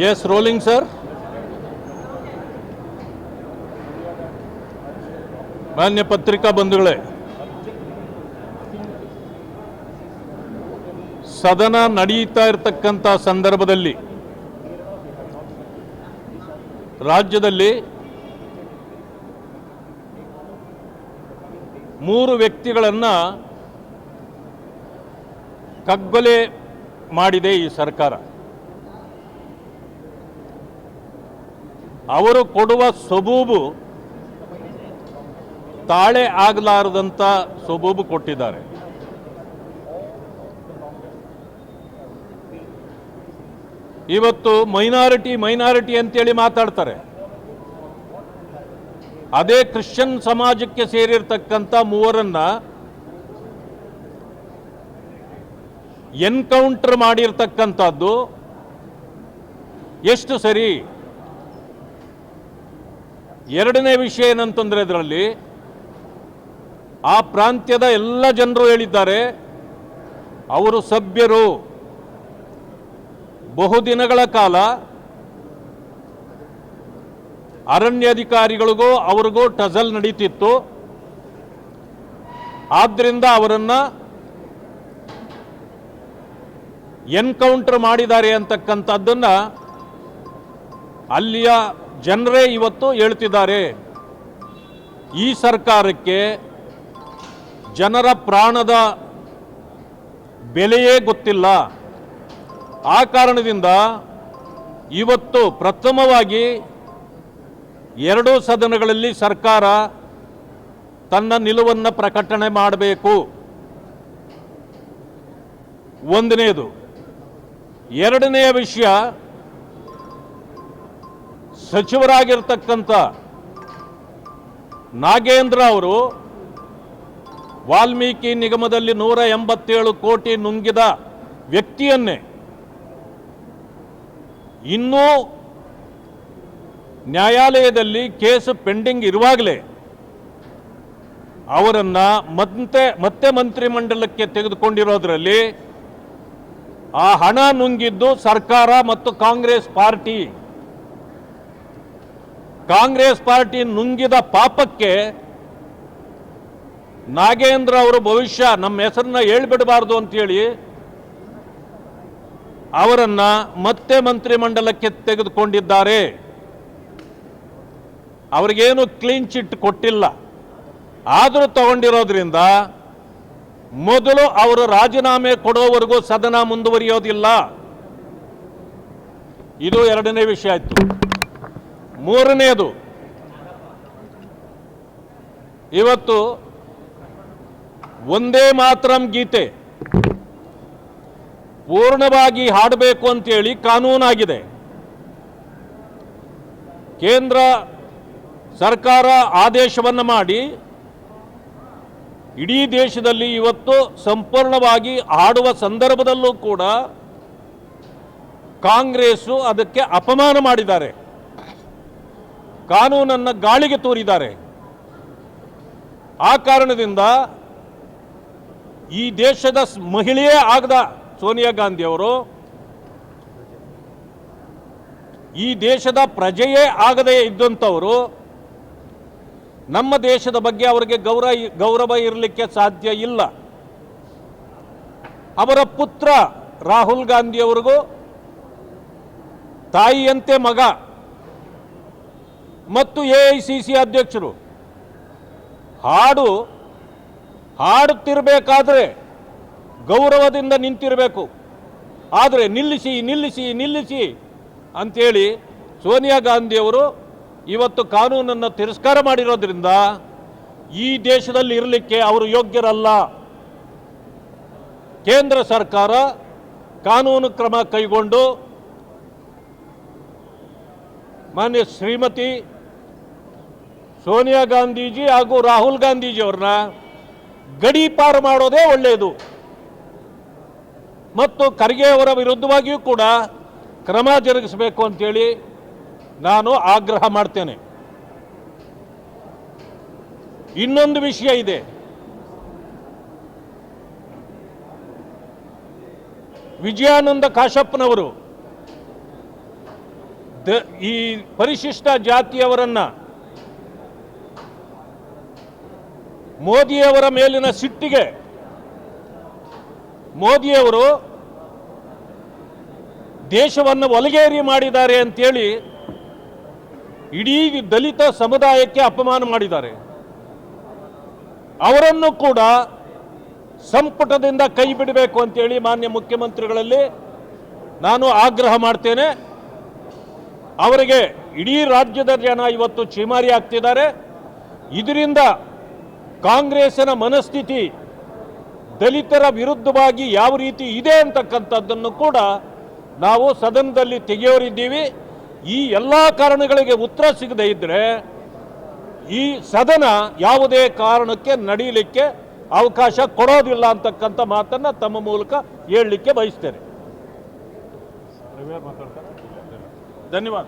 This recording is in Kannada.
Yes, rolling, sir. ಮಾನ್ಯ ಪತ್ರಿಕಾ ಬಂಧುಗಳೇ, ಸದನ ನಡೆಯುತ್ತಾ ಇರತಕ್ಕಂಥ ಸಂದರ್ಭದಲ್ಲಿ ರಾಜ್ಯದಲ್ಲಿ 3 ವ್ಯಕ್ತಿಗಳನ್ನು ಕಗ್ಗೊಲೆ ಮಾಡಿದೆ ಈ ಸರ್ಕಾರ. ಅವರು ಕೊಡುವ ಸಬೂಬು ತಾಳೆ ಆಗಲಾರದಂಥ ಸಬೂಬು ಕೊಟ್ಟಿದ್ದಾರೆ. ಇವತ್ತು ಮೈನಾರಿಟಿ ಅಂತೇಳಿ ಮಾತಾಡ್ತಾರೆ. ಅದೇ ಕ್ರಿಶ್ಚಿಯನ್ ಸಮಾಜಕ್ಕೆ ಸೇರಿರ್ತಕ್ಕಂಥ 3ರನ್ನ ಎನ್ಕೌಂಟರ್ ಮಾಡಿರ್ತಕ್ಕಂಥದ್ದು ಎಷ್ಟು ಸರಿ? ಎರಡನೇ ವಿಷಯ ಏನಂತಂದ್ರೆ, ಇದರಲ್ಲಿ ಆ ಪ್ರಾಂತ್ಯದ ಎಲ್ಲ ಜನರು ಹೇಳಿದ್ದಾರೆ, ಅವರು ಸಭ್ಯರು. ಬಹುದಿನಗಳ ಕಾಲ ಅರಣ್ಯಾಧಿಕಾರಿಗಳಿಗೂ ಅವ್ರಿಗೂ ಟಜಲ್ ನಡೀತಿತ್ತು. ಆದ್ದರಿಂದ ಅವರನ್ನು ಎನ್ಕೌಂಟರ್ ಮಾಡಿದ್ದಾರೆ ಅಂತಕ್ಕಂಥದ್ದನ್ನು ಅಲ್ಲಿಯ ಜನರೇ ಇವತ್ತು ಹೇಳ್ತಿದ್ದಾರೆ. ಈ ಸರ್ಕಾರಕ್ಕೆ ಜನರ ಪ್ರಾಣದ ಬೆಲೆಯೇ ಗೊತ್ತಿಲ್ಲ. ಆ ಕಾರಣದಿಂದ ಇವತ್ತು ಪ್ರಥಮವಾಗಿ 2 ಸದನಗಳಲ್ಲಿ ಸರ್ಕಾರ ತನ್ನ ನಿಲುವನ್ನು ಪ್ರಕಟಣೆ ಮಾಡಬೇಕು. ಒಂದನೇದು. ಎರಡನೆಯ ವಿಷಯ, ಸಚಿವರಾಗಿರ್ತಕ್ಕಂಥ ನಾಗೇಂದ್ರ ಅವರು ವಾಲ್ಮೀಕಿ ನಿಗಮದಲ್ಲಿ 187 ಕೋಟಿ ನುಂಗಿದ ವ್ಯಕ್ತಿಯನ್ನೇ ಇನ್ನೂ ನ್ಯಾಯಾಲಯದಲ್ಲಿ ಕೇಸು ಪೆಂಡಿಂಗ್ ಇರುವಾಗಲೇ ಅವರನ್ನು ಮತ್ತೆ ಮಂತ್ರಿಮಂಡಲಕ್ಕೆ ತೆಗೆದುಕೊಂಡಿರೋದ್ರಲ್ಲಿ ಆ ಹಣ ನುಂಗಿದ್ದು ಸರ್ಕಾರ ಮತ್ತು ಕಾಂಗ್ರೆಸ್ ಪಾರ್ಟಿ ನುಂಗಿದ ಪಾಪಕ್ಕೆ ನಾಗೇಂದ್ರ ಅವರು ಭವಿಷ್ಯ ನಮ್ಮ ಹೆಸರನ್ನ ಹೇಳ್ಬಿಡಬಾರ್ದು ಅಂತೇಳಿ ಅವರನ್ನು ಮತ್ತೆ ಮಂತ್ರಿಮಂಡಲಕ್ಕೆ ತೆಗೆದುಕೊಂಡಿದ್ದಾರೆ. ಅವ್ರಿಗೇನು ಕ್ಲೀನ್ ಚಿಟ್ ಕೊಟ್ಟಿಲ್ಲ. ಆದರೂ ತಗೊಂಡಿರೋದ್ರಿಂದ ಮೊದಲು ಅವರು ರಾಜೀನಾಮೆ ಕೊಡೋವರೆಗೂ ಸದನ ಮುಂದುವರಿಯೋದಿಲ್ಲ. ಇದು ಎರಡನೇ ವಿಷಯ ಆಯಿತು. ಮೂರನೆಯದು, ಇವತ್ತು ಒಂದೇ ಮಾತರಂ ಗೀತೆ ಪೂರ್ಣವಾಗಿ ಹಾಡಬೇಕು ಅಂತೇಳಿ ಕಾನೂನಾಗಿದೆ. ಕೇಂದ್ರ ಸರ್ಕಾರ ಆದೇಶವನ್ನು ಮಾಡಿ ಇಡೀ ದೇಶದಲ್ಲಿ ಇವತ್ತು ಸಂಪೂರ್ಣವಾಗಿ ಹಾಡುವ ಸಂದರ್ಭದಲ್ಲೂ ಕೂಡ ಕಾಂಗ್ರೆಸ್ಸು ಅದಕ್ಕೆ ಅಪಮಾನ ಮಾಡಿದ್ದಾರೆ, ಕಾನೂನನ್ನು ಗಾಳಿಗೆ ತೂರಿದ್ದಾರೆ. ಆ ಕಾರಣದಿಂದ ಈ ದೇಶದ ಮಹಿಳೆಯೇ ಆಗದ ಸೋನಿಯಾ ಗಾಂಧಿ ಅವರು, ಈ ದೇಶದ ಪ್ರಜೆಯೇ ಆಗದೇ ಇದ್ದಂಥವರು, ನಮ್ಮ ದೇಶದ ಬಗ್ಗೆ ಅವರಿಗೆ ಗೌರವ ಇರಲಿಕ್ಕೆ ಸಾಧ್ಯ ಇಲ್ಲ. ಅವರ ಪುತ್ರ ರಾಹುಲ್ ಗಾಂಧಿಯವರಿಗೂ ತಾಯಿಯಂತೆ ಮಗ ಮತ್ತು AICC ಅಧ್ಯಕ್ಷರು ಹಾಡುತ್ತಿರಬೇಕಾದ್ರೆ ಗೌರವದಿಂದ ನಿಂತಿರಬೇಕು. ಆದರೆ ನಿಲ್ಲಿಸಿ ಅಂಥೇಳಿ ಸೋನಿಯಾ ಗಾಂಧಿಯವರು ಇವತ್ತು ಕಾನೂನನ್ನು ತಿರಸ್ಕಾರ ಮಾಡಿರೋದ್ರಿಂದ ಈ ದೇಶದಲ್ಲಿ ಇರಲಿಕ್ಕೆ ಅವರು ಯೋಗ್ಯರಲ್ಲ. ಕೇಂದ್ರ ಸರ್ಕಾರ ಕಾನೂನು ಕ್ರಮ ಕೈಗೊಂಡು ಮಾನ್ಯ ಶ್ರೀಮತಿ ಸೋನಿಯಾ ಗಾಂಧೀಜಿ ಹಾಗೂ ರಾಹುಲ್ ಗಾಂಧೀಜಿಯವ್ರನ್ನ ಗಡೀಪಾರು ಮಾಡೋದೇ ಒಳ್ಳೆಯದು. ಮತ್ತು ಖರ್ಗೆ ಅವರ ವಿರುದ್ಧವಾಗಿಯೂ ಕೂಡ ಕ್ರಮ ಜರುಗಿಸಬೇಕು ಅಂತೇಳಿ ನಾನು ಆಗ್ರಹ ಮಾಡ್ತೇನೆ. ಇನ್ನೊಂದು ವಿಷಯ ಇದೆ. ವಿಜಯಾನಂದ ಕಾಶಪ್ಪನವರು ಈ ಪರಿಶಿಷ್ಟ ಜಾತಿಯವರನ್ನ ಮೋದಿಯವರ ಮೇಲಿನ ಸಿಟ್ಟಿಗೆ ಮೋದಿಯವರು ದೇಶವನ್ನು ಒಲಗೇರಿ ಮಾಡಿದ್ದಾರೆ ಅಂತೇಳಿ ಇಡೀ ದಲಿತ ಸಮುದಾಯಕ್ಕೆ ಅಪಮಾನ ಮಾಡಿದ್ದಾರೆ. ಅವರನ್ನು ಕೂಡ ಸಂಪುಟದಿಂದ ಕೈ ಬಿಡಬೇಕು ಅಂತೇಳಿ ಮಾನ್ಯ ಮುಖ್ಯಮಂತ್ರಿಗಳಲ್ಲಿ ನಾನು ಆಗ್ರಹ ಮಾಡ್ತೇನೆ. ಅವರಿಗೆ ಇಡೀ ರಾಜ್ಯದ ಜನ ಇವತ್ತು ಛೀಮಾರಿ ಆಗ್ತಿದ್ದಾರೆ. ಇದರಿಂದ ಕಾಂಗ್ರೆಸ್ಸಿನ ಮನಸ್ಥಿತಿ ದಲಿತರ ವಿರುದ್ಧವಾಗಿ ಯಾವ ರೀತಿ ಇದೆ ಅಂತಕ್ಕಂಥದ್ದನ್ನು ಕೂಡ ನಾವು ಸದನದಲ್ಲಿ ತೆಗೆಯೋರಿದ್ದೀವಿ. ಈ ಎಲ್ಲ ಕಾರಣಗಳಿಗೆ ಉತ್ತರ ಸಿಗದೇ ಇದ್ದರೆ ಈ ಸದನ ಯಾವುದೇ ಕಾರಣಕ್ಕೆ ನಡೀಲಿಕ್ಕೆ ಅವಕಾಶ ಕೊಡೋದಿಲ್ಲ ಅಂತಕ್ಕಂಥ ಮಾತನ್ನು ತಮ್ಮ ಮೂಲಕ ಹೇಳಲಿಕ್ಕೆ ಬಯಸ್ತೇನೆ. ಧನ್ಯವಾದ.